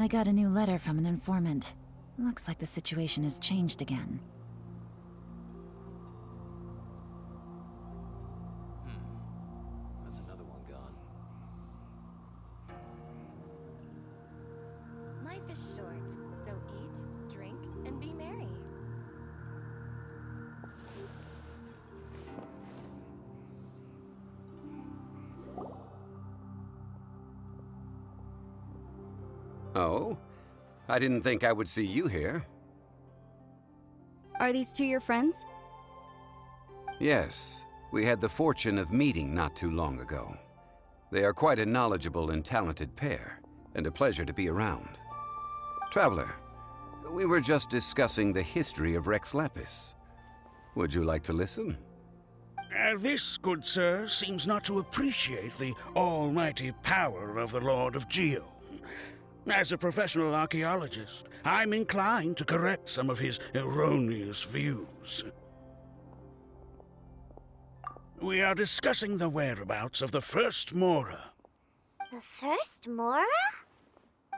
I got a new letter from an informant. Looks like the situation has changed again. That's another one gone. Life is short, so eat, drink, and be merry. Oh? I didn't think I would see you here. Are these two your friends? Yes, we had the fortune of meeting not too long ago. They are quite a knowledgeable and talented pair, and a pleasure to be around. Traveler, we were just discussing the history of Rex Lapis. Would you like to listen? This, good sir, seems not to appreciate the almighty power of the Lord of Geo. As a professional archaeologist, I'm inclined to correct some of his erroneous views. We are discussing the whereabouts of the first Mora. The first Mora?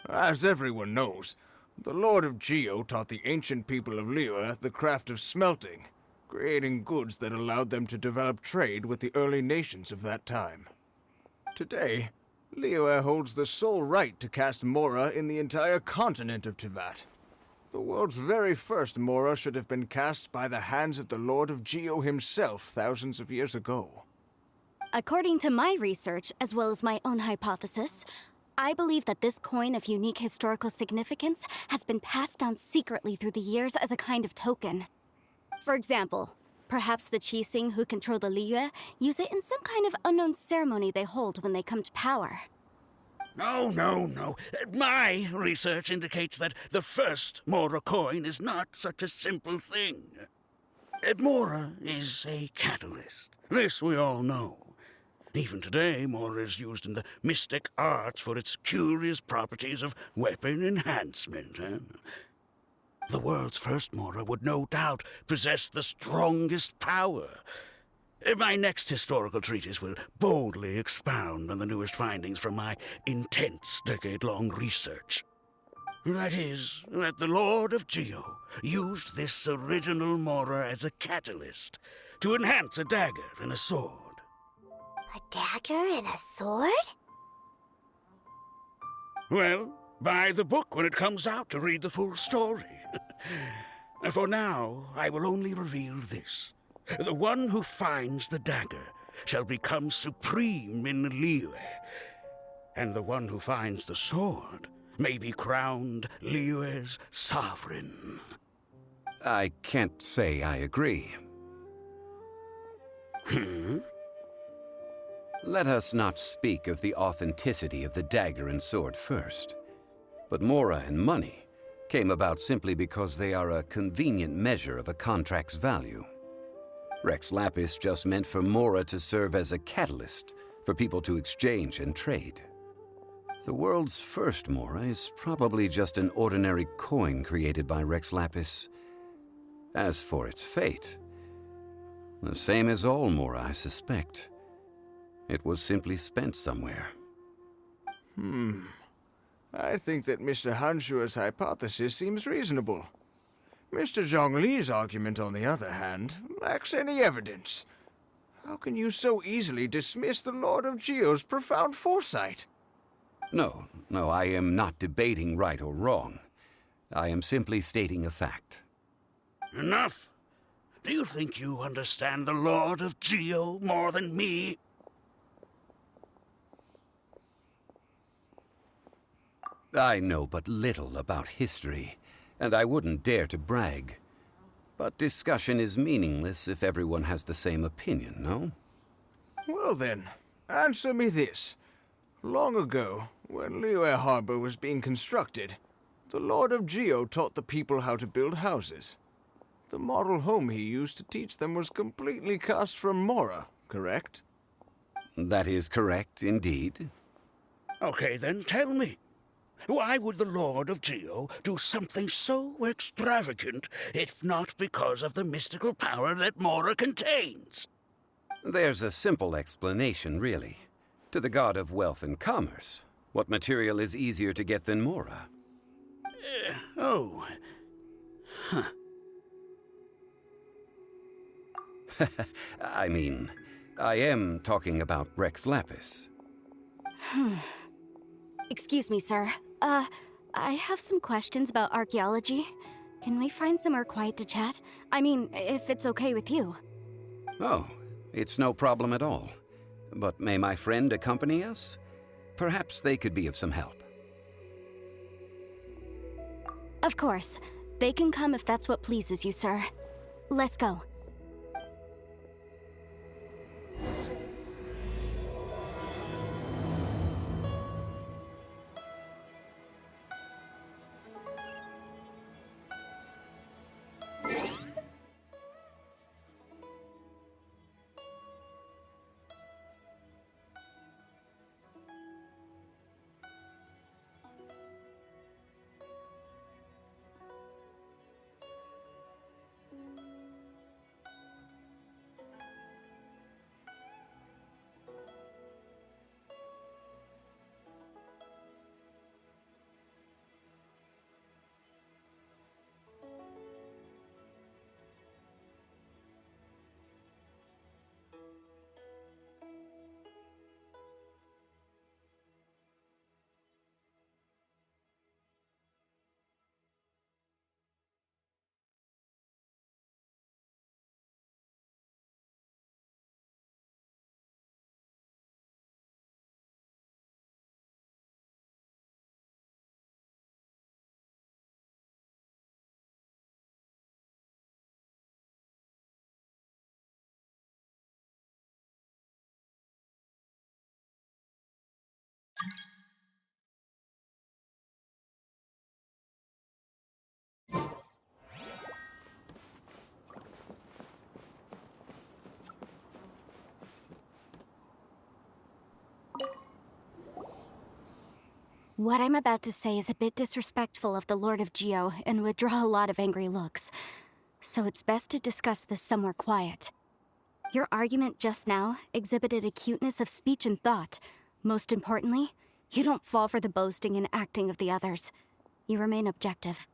As everyone knows, the Lord of Geo taught the ancient people of Liyue the craft of smelting, creating goods that allowed them to develop trade with the early nations of that time. Today, Liyue holds the sole right to cast Mora in the entire continent of Teyvat. The world's very first Mora should have been cast by the hands of the Lord of Geo himself thousands of years ago. According to my research, as well as my own hypothesis, I believe that this coin of unique historical significance has been passed down secretly through the years as a kind of token. For example, perhaps the Qixing who control the Liyue use it in some kind of unknown ceremony they hold when they come to power. No. My research indicates that the first Mora coin is not such a simple thing. Mora is a catalyst. This we all know. Even today, Mora is used in the mystic arts for its curious properties of weapon enhancement. The world's first Mora would no doubt possess the strongest power. My next historical treatise will boldly expound on the newest findings from my intense decade-long research. That is, that the Lord of Geo used this original Mora as a catalyst to enhance a dagger and a sword. A dagger and a sword? Well, buy the book when it comes out to read the full story. For now, I will only reveal this. The one who finds the dagger shall become supreme in Liyue, and the one who finds the sword may be crowned Liyue's sovereign. I can't say I agree. Let us not speak of the authenticity of the dagger and sword first. But Mora and money came about simply because they are a convenient measure of a contract's value. Rex Lapis just meant for Mora to serve as a catalyst for people to exchange and trade. The world's first Mora is probably just an ordinary coin created by Rex Lapis. As for its fate, the same as all Mora, I suspect. It was simply spent somewhere. I think that Mr. Hanshua's hypothesis seems reasonable. Mr. Zhongli's argument, on the other hand, lacks any evidence. How can you so easily dismiss the Lord of Geo's profound foresight? No, I am not debating right or wrong. I am simply stating a fact. Enough! Do you think you understand the Lord of Geo more than me? I know but little about history, and I wouldn't dare to brag. But discussion is meaningless if everyone has the same opinion, no? Well then, answer me this. Long ago, when Liyue Harbor was being constructed, the Lord of Geo taught the people how to build houses. The model home he used to teach them was completely cast from Mora, correct? That is correct, indeed. Okay, then tell me. Why would the Lord of Geo do something so extravagant, if not because of the mystical power that Mora contains? There's a simple explanation, really. To the god of wealth and commerce, what material is easier to get than Mora? Oh. Huh. I mean, I am talking about Rex Lapis. Excuse me, sir. I have some questions about archaeology. Can we find somewhere quiet to chat? I mean, if it's okay with you. Oh, it's no problem at all. But may my friend accompany us? Perhaps they could be of some help. Of course. They can come if that's what pleases you, sir. Let's go. What I'm about to say is a bit disrespectful of the Lord of Geo and would draw a lot of angry looks. So it's best to discuss this somewhere quiet. Your argument just now exhibited acuteness of speech and thought. Most importantly, you don't fall for the boasting and acting of the others. You remain objective.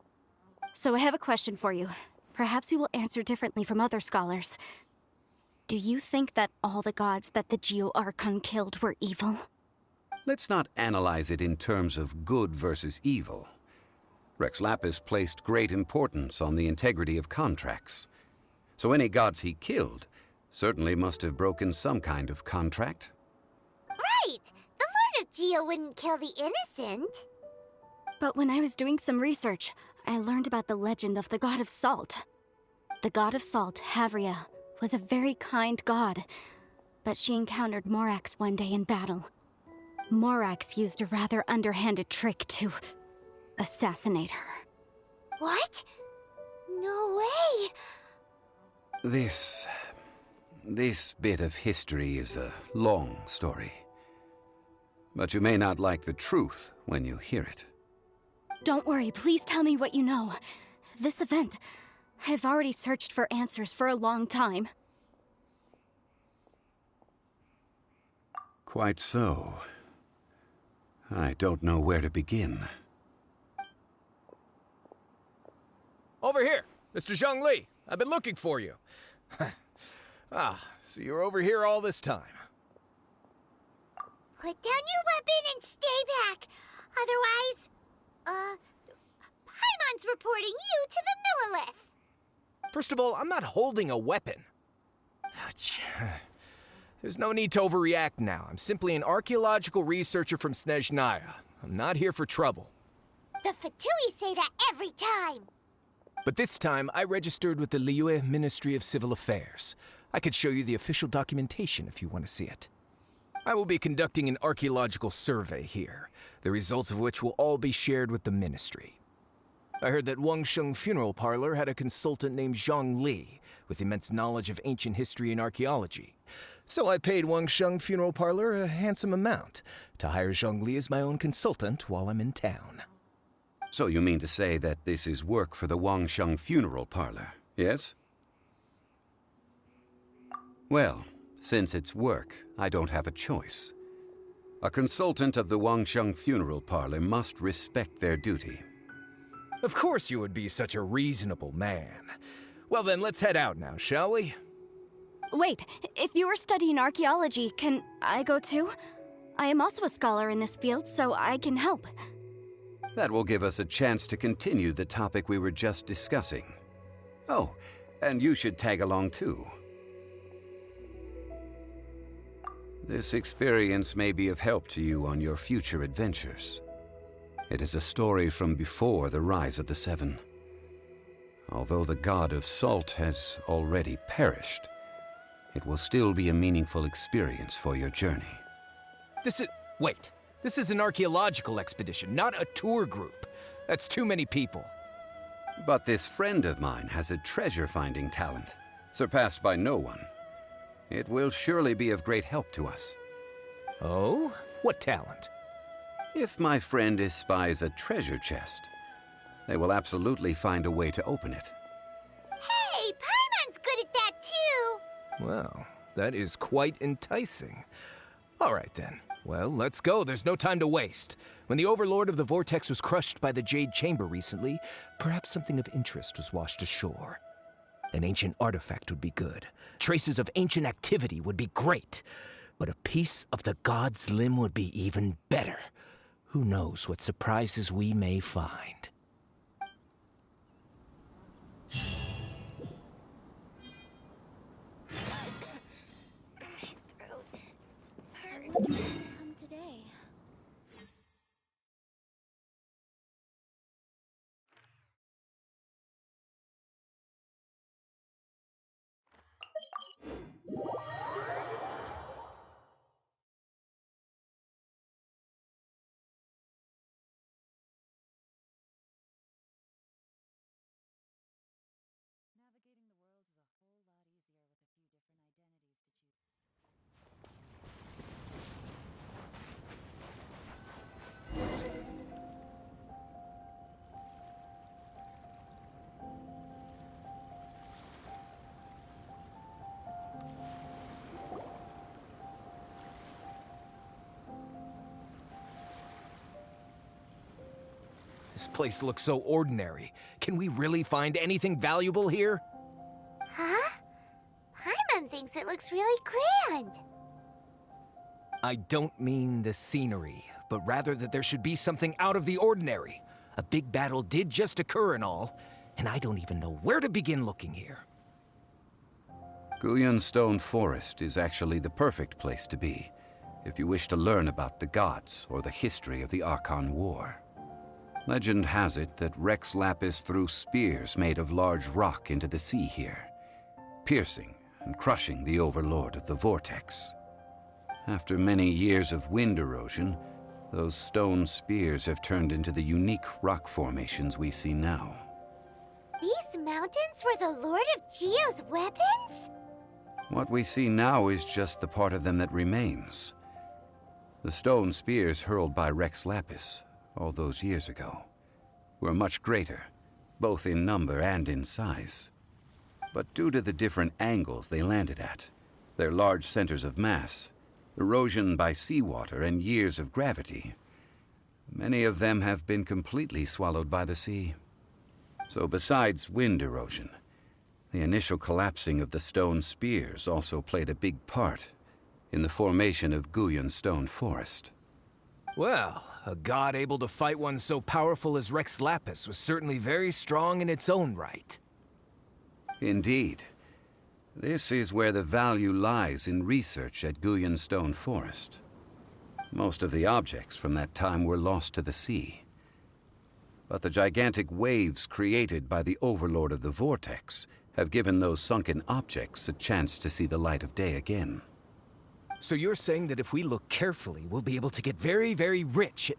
So I have a question for you. Perhaps you will answer differently from other scholars. Do you think that all the gods that the Geo Archon killed were evil? Let's not analyze it in terms of good versus evil. Rex Lapis placed great importance on the integrity of contracts. So any gods he killed certainly must have broken some kind of contract. Right! The Lord of Geo wouldn't kill the innocent. But when I was doing some research, I learned about the legend of the god of salt. The god of salt, Havria, was a very kind god, but she encountered Morax one day in battle. Morax used a rather underhanded trick to assassinate her. What? No way! This bit of history is a long story. But you may not like the truth when you hear it. Don't worry, please tell me what you know. This event, I've already searched for answers for a long time. Quite so. I don't know where to begin. Over here, Mr. Zhongli. I've been looking for you. So you're over here all this time. Put down your weapon and stay back. Otherwise, Paimon's reporting you to the Millilith. First of all, I'm not holding a weapon. There's no need to overreact now. I'm simply an archaeological researcher from Snezhnaya. I'm not here for trouble. The Fatui say that every time. But this time, I registered with the Liyue Ministry of Civil Affairs. I could show you the official documentation if you want to see it. I will be conducting an archaeological survey here, the results of which will all be shared with the ministry. I heard that Wangsheng Funeral Parlor had a consultant named Zhongli with immense knowledge of ancient history and archaeology. So I paid Wangsheng Funeral Parlor a handsome amount to hire Zhongli as my own consultant while I'm in town. So you mean to say that this is work for the Wangsheng Funeral Parlor, yes? Well, since it's work, I don't have a choice. A consultant of the Wangsheng Funeral Parlor must respect their duty. Of course you would be such a reasonable man. Well then, let's head out now, shall we? Wait, if you are studying archaeology, can I go too? I am also a scholar in this field, so I can help. That will give us a chance to continue the topic we were just discussing. Oh, and you should tag along too. This experience may be of help to you on your future adventures. It is a story from before the rise of the Seven. Although the god of salt has already perished, it will still be a meaningful experience for your journey. Wait. This is an archaeological expedition, not a tour group. That's too many people. But this friend of mine has a treasure-finding talent, surpassed by no one. It will surely be of great help to us. Oh? What talent? If my friend espies a treasure chest, they will absolutely find a way to open it. Hey, Paimon's good at that too! Well, that is quite enticing. All right then. Well, let's go. There's no time to waste. When the Overlord of the Vortex was crushed by the Jade Chamber recently, perhaps something of interest was washed ashore. An ancient artifact would be good. Traces of ancient activity would be great. But a piece of the god's limb would be even better. Who knows what surprises we may find. Come today. Navigating the world is a whole lot easier with a few different identities to choose. This place looks so ordinary. Can we really find anything valuable here? Huh? Paimon thinks it looks really grand. I don't mean the scenery, but rather that there should be something out of the ordinary. A big battle did just occur and all, and I don't even know where to begin looking here. Guyan Stone Forest is actually the perfect place to be, if you wish to learn about the gods or the history of the Archon War. Legend has it that Rex Lapis threw spears made of large rock into the sea here, piercing and crushing the Overlord of the Vortex. After many years of wind erosion, those stone spears have turned into the unique rock formations we see now. These mountains were the Lord of Geo's weapons? What we see now is just the part of them that remains. The stone spears hurled by Rex Lapis all those years ago were much greater, both in number and in size. But due to the different angles they landed at, their large centers of mass, erosion by seawater, and years of gravity, many of them have been completely swallowed by the sea. So besides wind erosion, the initial collapsing of the stone spears also played a big part in the formation of Guyan Stone Forest. Well, a god able to fight one so powerful as Rex Lapis was certainly very strong in its own right. Indeed. This is where the value lies in research at Guyan Stone Forest. Most of the objects from that time were lost to the sea. But the gigantic waves created by the Overlord of the Vortex have given those sunken objects a chance to see the light of day again. So you're saying that if we look carefully, we'll be able to get very, very rich.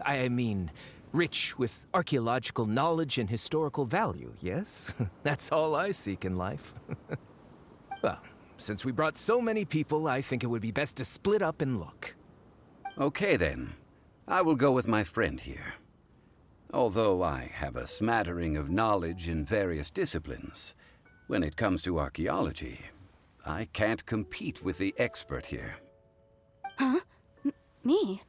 I mean, rich with archaeological knowledge and historical value, yes? That's all I seek in life. Well, since we brought so many people, I think it would be best to split up and look. Okay then. I will go with my friend here. Although I have a smattering of knowledge in various disciplines, when it comes to archaeology, I can't compete with the expert here. Huh? Me?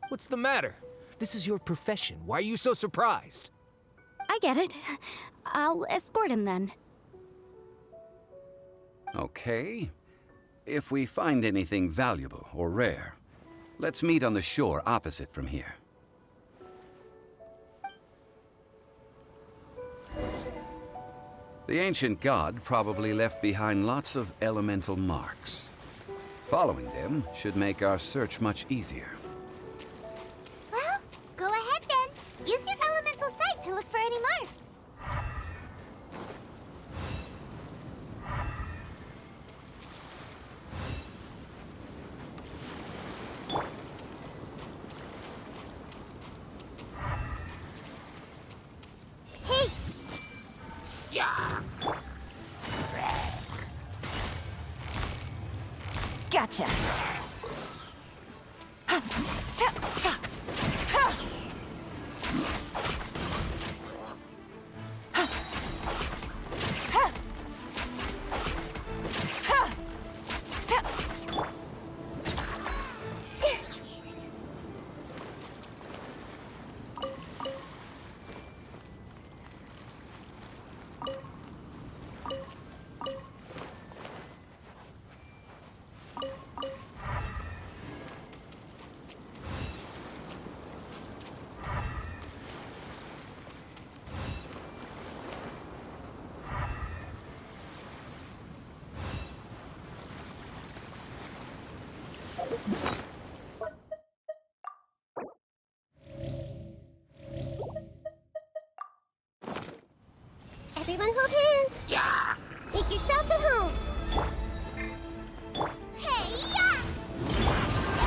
What's the matter? This is your profession. Why are you so surprised? I get it. I'll escort him then. Okay. If we find anything valuable or rare, let's meet on the shore opposite from here. The ancient god probably left behind lots of elemental marks. Following them should make our search much easier. Well, go ahead then. Use your elemental sight to look for any marks. Hey! Gotcha! Everyone hold hands. Yeah. Take yourselves home. Hey, yeah.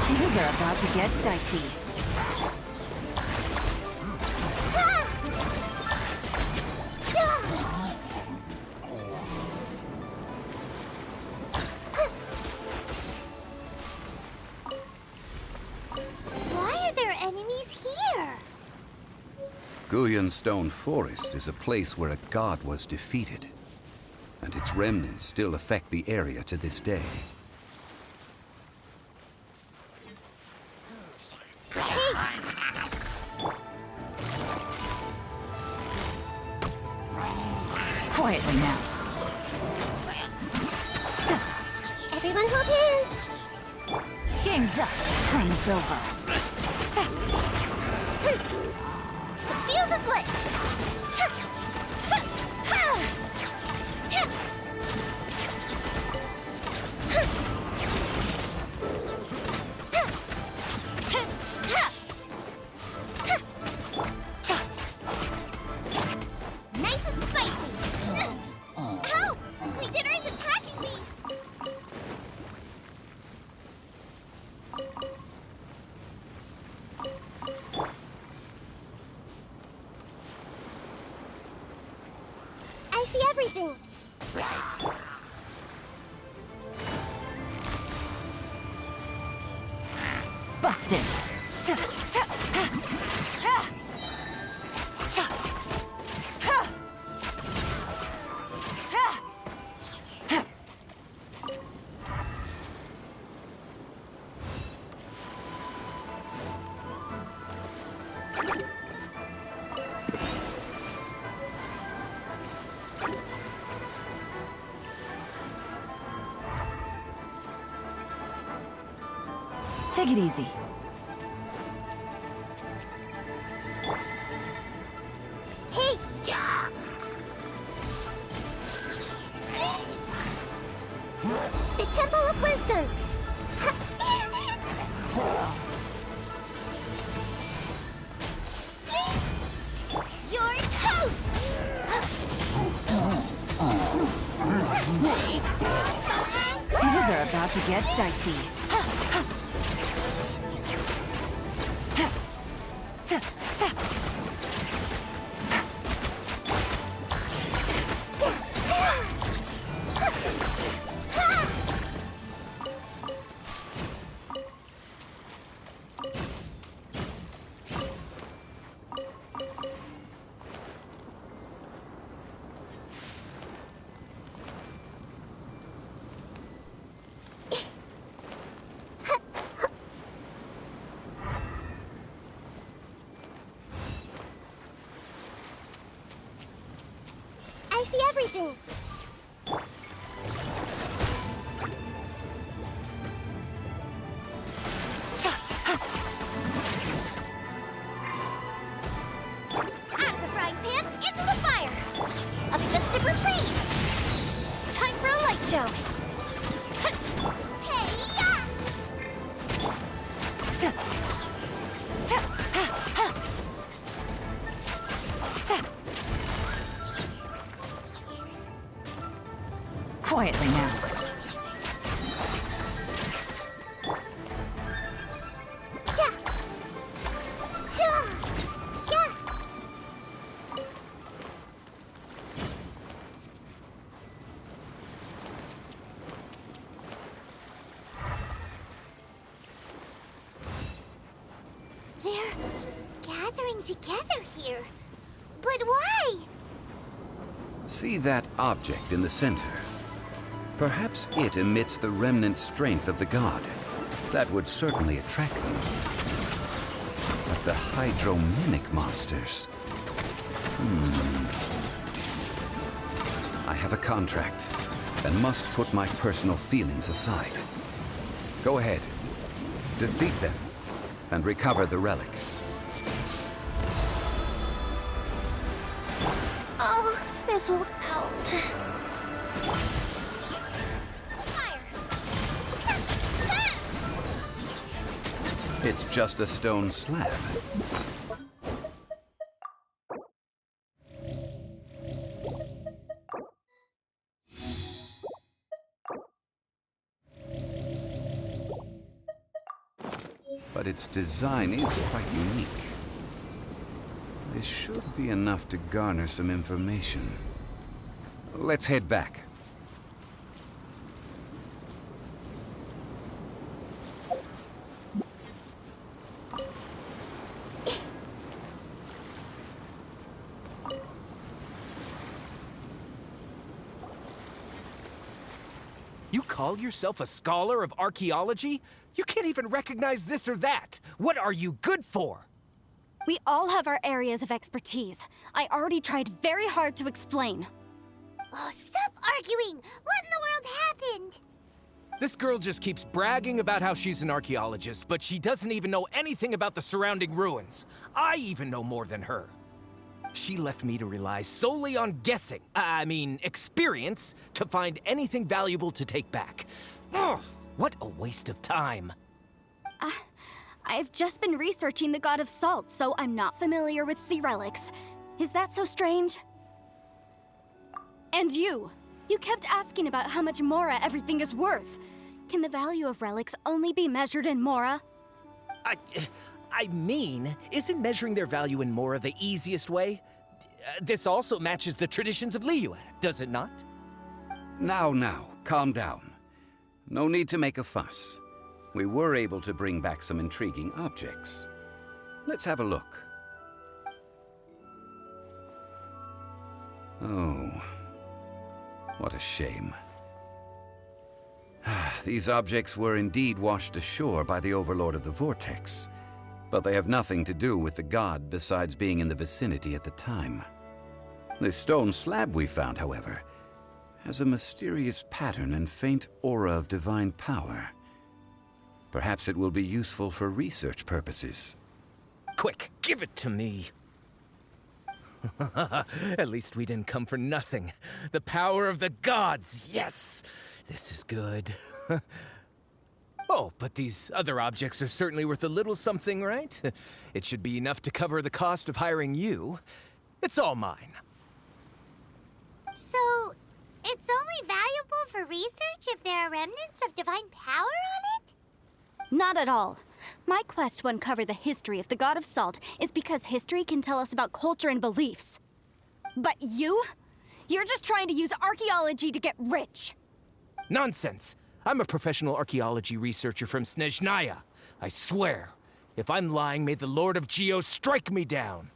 Things are about to get dicey. Ha! Yeah. Why are there enemies here? Guyan Stone Forest is a place where a god was defeated, and its remnants still affect the area to this day. Quietly now. Everyone hold hands. Game's up. Flame's over. The fuse is lit. Nice and spicy. Help! Leader is attacking me. I see everything. Busted. Take it easy. Hey! The Temple of Wisdom! You're toast! Things are about to get dicey. I see everything. Out of the frying pan, into the fire. A festive reprise. Time for a light show. Hey-ya! Quietly now. Ja! Ja! Ja! They're gathering together here. But why? See that object in the center? Perhaps it emits the remnant strength of the god. That would certainly attract them. But the hydromimic monsters... I have a contract, and must put my personal feelings aside. Go ahead. Defeat them, and recover the relic. Oh, fizzled out. Fire! It's just a stone slab. But its design is quite unique. This should be enough to garner some information. Let's head back. You call yourself a scholar of archaeology? You can't even recognize this or that. What are you good for? We all have our areas of expertise. I already tried very hard to explain. Oh, stop arguing! What in the world happened? This girl just keeps bragging about how she's an archaeologist, but she doesn't even know anything about the surrounding ruins. I even know more than her. She left me to rely solely on guessing, experience, to find anything valuable to take back. Ugh, what a waste of time. I've just been researching the god of salt, so I'm not familiar with sea relics. Is that so strange? And you kept asking about how much Mora everything is worth. Can the value of relics only be measured in Mora? Isn't measuring their value in Mora the easiest way? This also matches the traditions of Liyue, does it not? Now, calm down. No need to make a fuss. We were able to bring back some intriguing objects. Let's have a look. Oh, what a shame. These objects were indeed washed ashore by the Overlord of the Vortex, but they have nothing to do with the god besides being in the vicinity at the time. This stone slab we found, however, has a mysterious pattern and faint aura of divine power. Perhaps it will be useful for research purposes. Quick, give it to me. At least we didn't come for nothing. The power of the gods, yes! This is good. Oh, but these other objects are certainly worth a little something, right? It should be enough to cover the cost of hiring you. It's all mine. So, it's only valuable for research if there are remnants of divine power on it? Not at all. My quest to uncover the history of the god of salt is because history can tell us about culture and beliefs. But you're just trying to use archaeology to get rich. Nonsense! I'm a professional archaeology researcher from Snezhnaya. I swear, if I'm lying, may the Lord of Geo strike me down.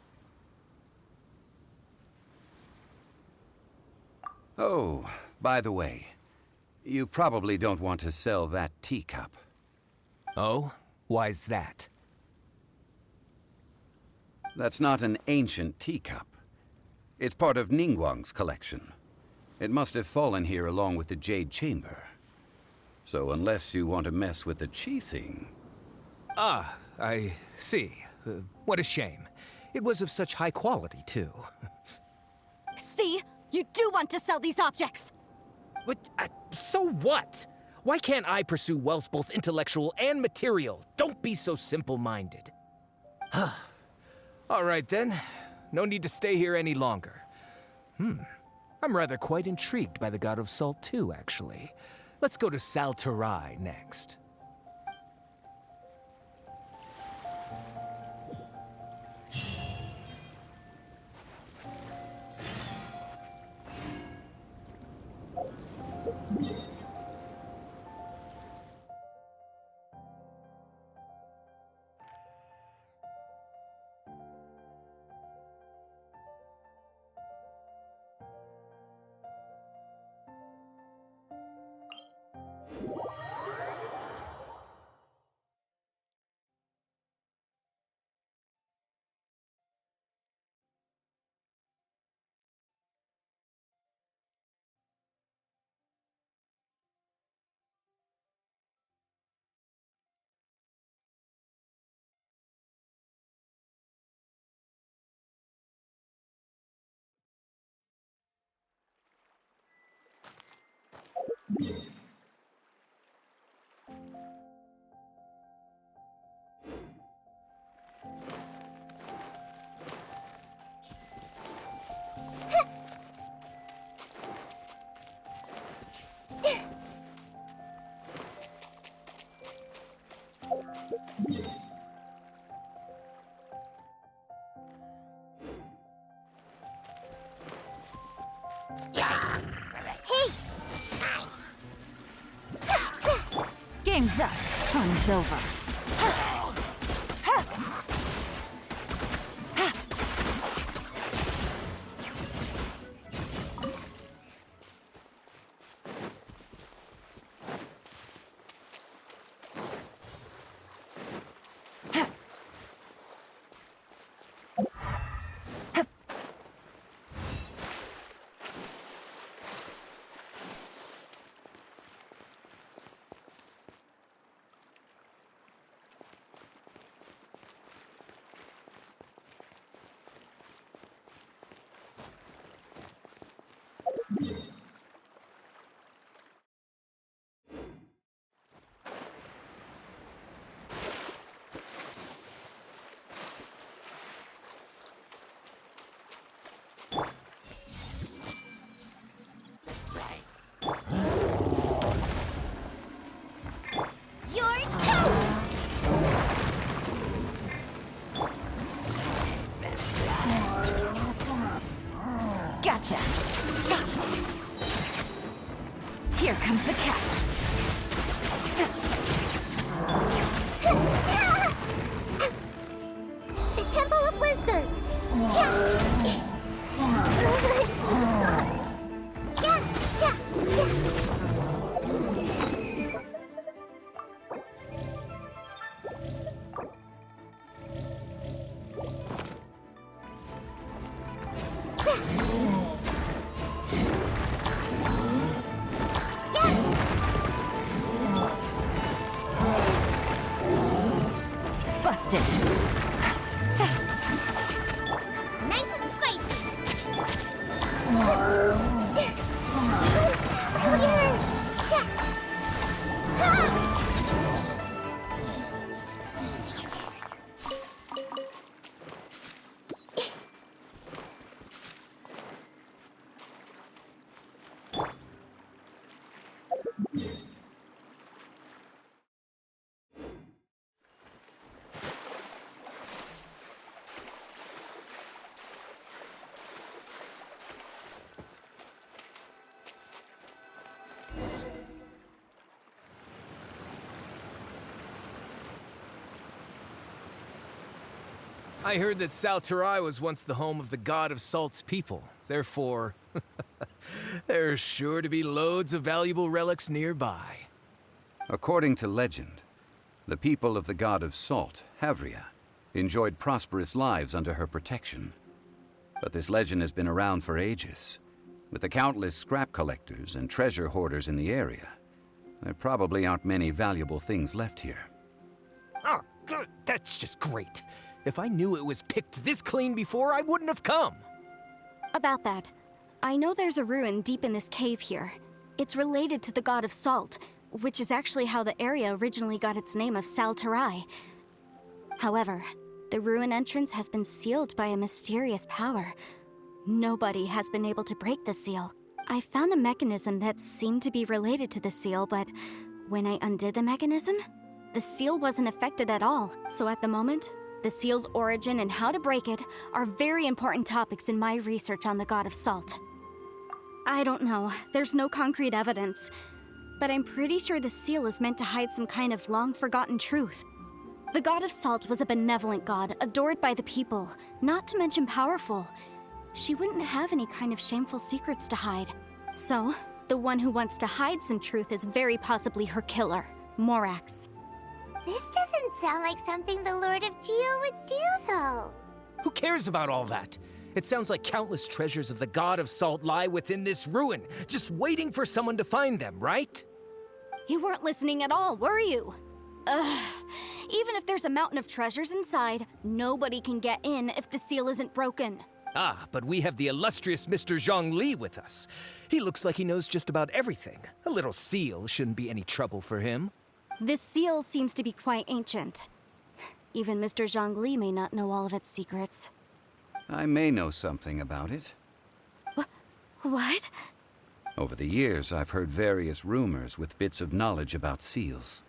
Oh, by the way, you probably don't want to sell that teacup. Oh? Why's that? That's not an ancient teacup. It's part of Ningguang's collection. It must have fallen here along with the Jade Chamber. So unless you want to mess with the Qixing... Ah, I see. What a shame. It was of such high quality, too. See? You do want to sell these objects! But, so what? Why can't I pursue wealth both intellectual and material? Don't be so simple-minded. All right, then. No need to stay here any longer. I'm rather quite intrigued by the God of Salt, too, actually. Let's go to Saltarai next. Game's up. Fun's over. Gotcha. Here comes the catch. The Temple of Wisdom. Yeah. I've seen stars. Yeah. Busted. Nice and spicy. I heard that Saltarai was once the home of the God of Salt's people. Therefore, there's sure to be loads of valuable relics nearby. According to legend, the people of the God of Salt, Havria, enjoyed prosperous lives under her protection. But this legend has been around for ages. With the countless scrap collectors and treasure hoarders in the area, there probably aren't many valuable things left here. Oh, good. That's just great. If I knew it was picked this clean before, I wouldn't have come. About that, I know there's a ruin deep in this cave here. It's related to the god of salt, which is actually how the area originally got its name of Sal Tarai. However, the ruin entrance has been sealed by a mysterious power. Nobody has been able to break the seal. I found a mechanism that seemed to be related to the seal, but when I undid the mechanism, the seal wasn't affected at all. So at the moment, the seal's origin and how to break it are very important topics in my research on the god of salt. I don't know, there's no concrete evidence, but I'm pretty sure the seal is meant to hide some kind of long-forgotten truth. The god of salt was a benevolent god, adored by the people, not to mention powerful. She wouldn't have any kind of shameful secrets to hide. So, the one who wants to hide some truth is very possibly her killer, Morax. This doesn't sound like something the Lord of Geo would do, though. Who cares about all that? It sounds like countless treasures of the god of salt lie within this ruin, just waiting for someone to find them, right? You weren't listening at all, were you? Ugh. Even if there's a mountain of treasures inside, nobody can get in if the seal isn't broken. Ah, but we have the illustrious Mr. Zhongli with us. He looks like he knows just about everything. A little seal shouldn't be any trouble for him. This seal seems to be quite ancient. Even Mr. Zhongli may not know all of its secrets. I may know something about it. What? Over the years, I've heard various rumors with bits of knowledge about seals.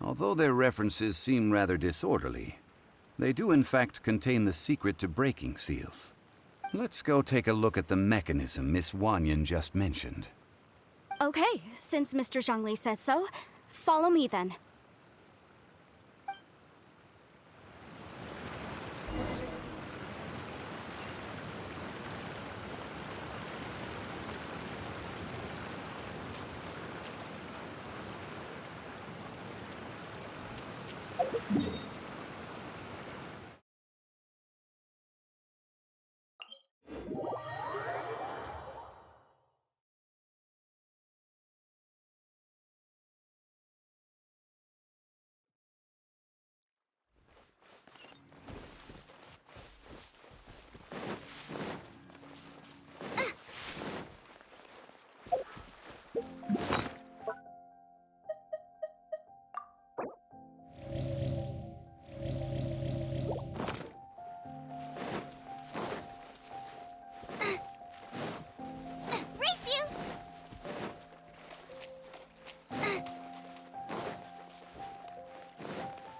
Although their references seem rather disorderly, they do in fact contain the secret to breaking seals. Let's go take a look at the mechanism Miss Wanyan just mentioned. Okay, since Mr. Zhongli says so, follow me then.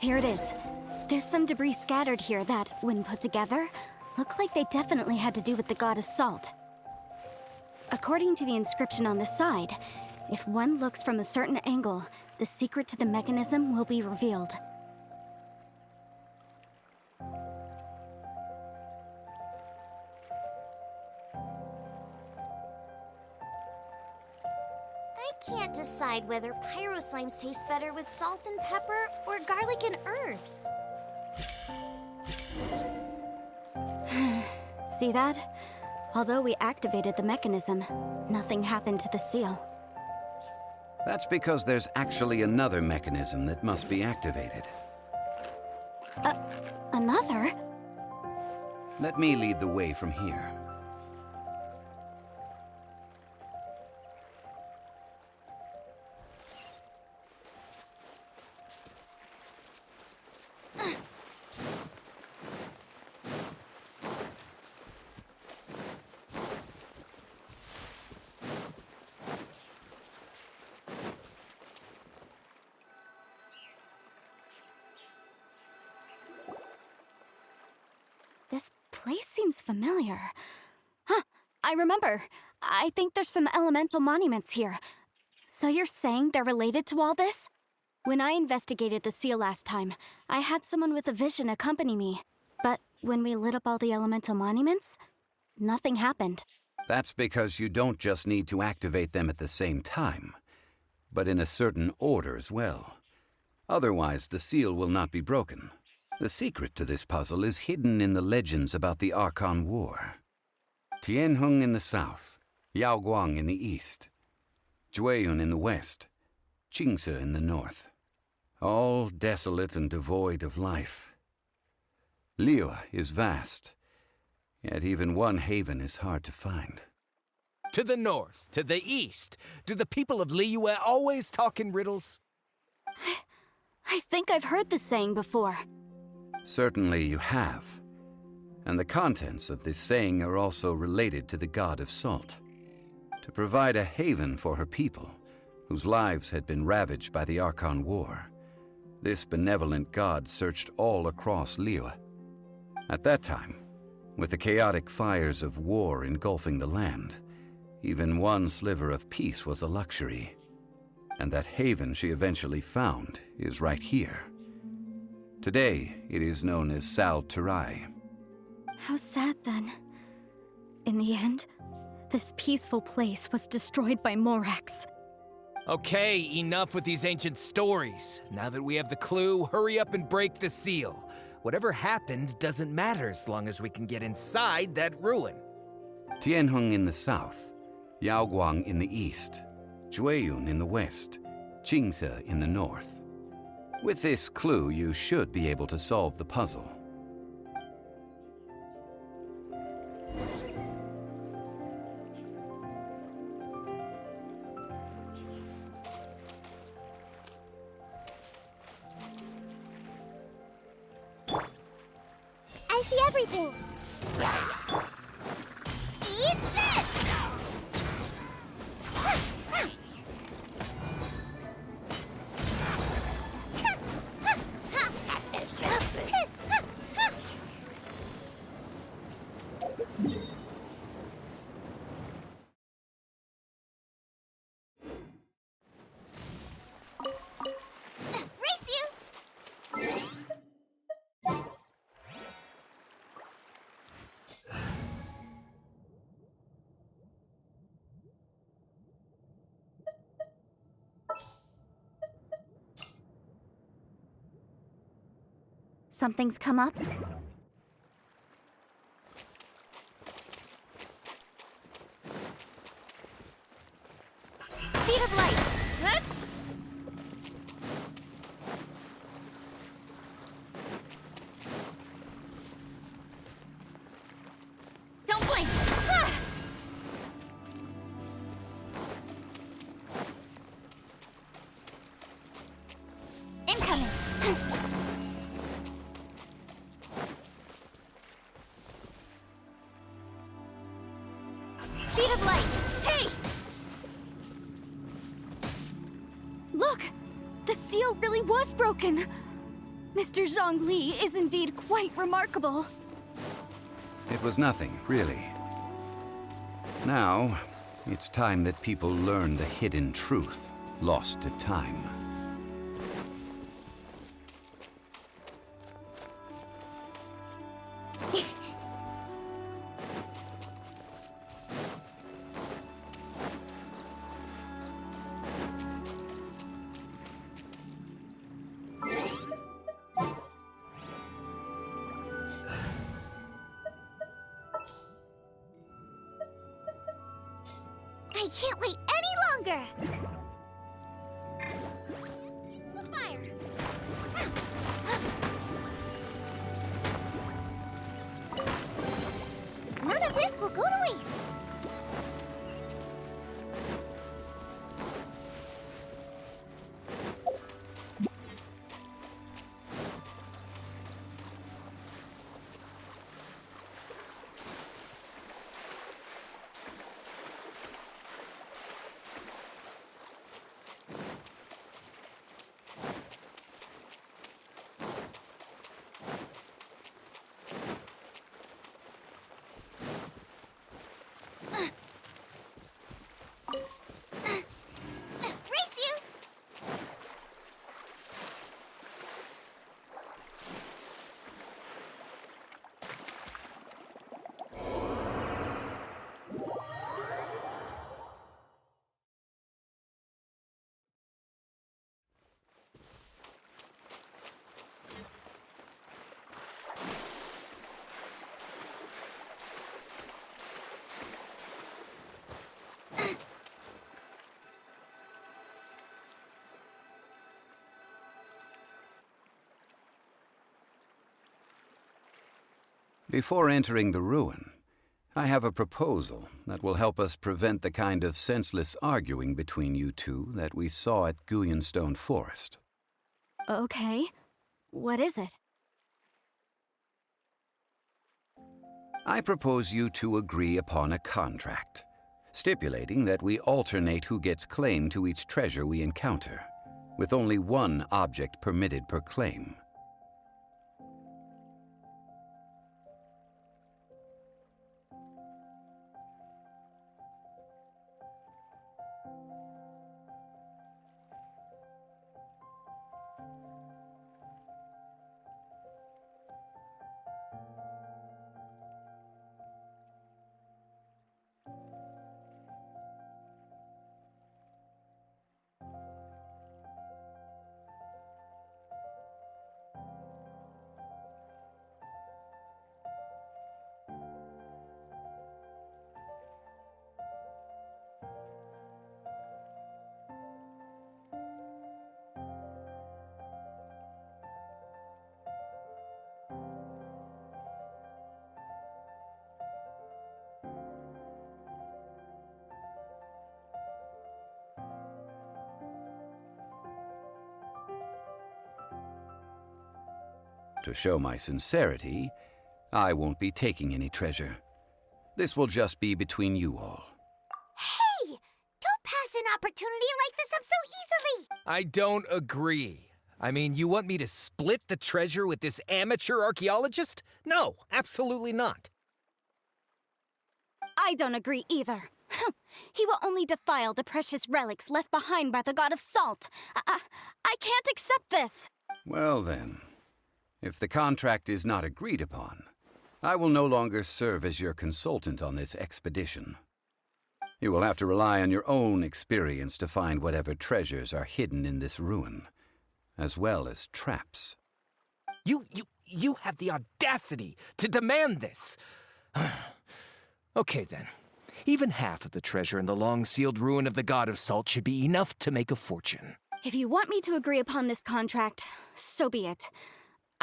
Here it is. There's some debris scattered here that, when put together, look like they definitely had to do with the god of salt. According to the inscription on the side, if one looks from a certain angle, the secret to the mechanism will be revealed. I can't decide whether pyro slimes taste better with salt and pepper or garlic and herbs. See that? Although we activated the mechanism, nothing happened to the seal. That's because there's actually another mechanism that must be activated. Another? Let me lead the way from here. This place seems familiar. Huh, I remember. I think there's some elemental monuments here. So you're saying they're related to all this? When I investigated the seal last time, I had someone with a vision accompany me. But when we lit up all the elemental monuments, nothing happened. That's because you don't just need to activate them at the same time, but in a certain order as well. Otherwise, the seal will not be broken. The secret to this puzzle is hidden in the legends about the Archon War. Tianheng in the south, Yaoguang in the east, Jueyun in the west, Qingce in the north. All desolate and devoid of life. Liyue is vast, yet even one haven is hard to find. To the north, to the east. Do the people of Liyue always talk in riddles? I think I've heard this saying before. Certainly you have. And the contents of this saying are also related to the god of salt. To provide a haven for her people, whose lives had been ravaged by the Archon War, this benevolent god searched all across Liyue. At that time, with the chaotic fires of war engulfing the land, even one sliver of peace was a luxury. And that haven she eventually found is right here. Today, it is known as Sal Turai. How sad then. In the end, this peaceful place was destroyed by Morax. Okay, enough with these ancient stories. Now that we have the clue, hurry up and break the seal. Whatever happened doesn't matter as long as we can get inside that ruin. Tianheng in the south, Yaoguang in the east, Jueyun in the west, Qingce in the north. With this clue, you should be able to solve the puzzle. I see everything. Eat this! Race you! Something's come up? Speed of light. Huh? Don't blink. Ah! Incoming. Speed of light. Hey! Look! The seal really was broken! Mr. Zhongli is indeed quite remarkable. It was nothing, really. Now, it's time that people learn the hidden truth lost to time. I can't wait any longer! Into the fire! None of this will go to waste! Before entering the ruin, I have a proposal that will help us prevent the kind of senseless arguing between you two that we saw at Guyenstone Forest. Okay. What is it? I propose you two agree upon a contract, stipulating that we alternate who gets claim to each treasure we encounter, with only one object permitted per claim. To show my sincerity, I won't be taking any treasure. This will just be between you all. Hey! Don't pass an opportunity like this up so easily! I don't agree. I mean, you want me to split the treasure with this amateur archaeologist? No, absolutely not. I don't agree either. He will only defile the precious relics left behind by the god of salt. I can't accept this. Well then, if the contract is not agreed upon, I will no longer serve as your consultant on this expedition. You will have to rely on your own experience to find whatever treasures are hidden in this ruin, as well as traps. You have the audacity to demand this. Okay then. Even half of the treasure in the long-sealed ruin of the god of salt should be enough to make a fortune. If you want me to agree upon this contract, so be it.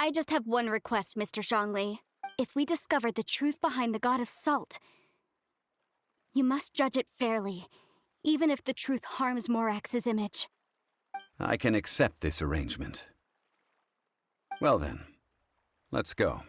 I just have one request, Mr. Zhongli. If we discover the truth behind the god of salt, you must judge it fairly, even if the truth harms Morax's image. I can accept this arrangement. Well then, let's go.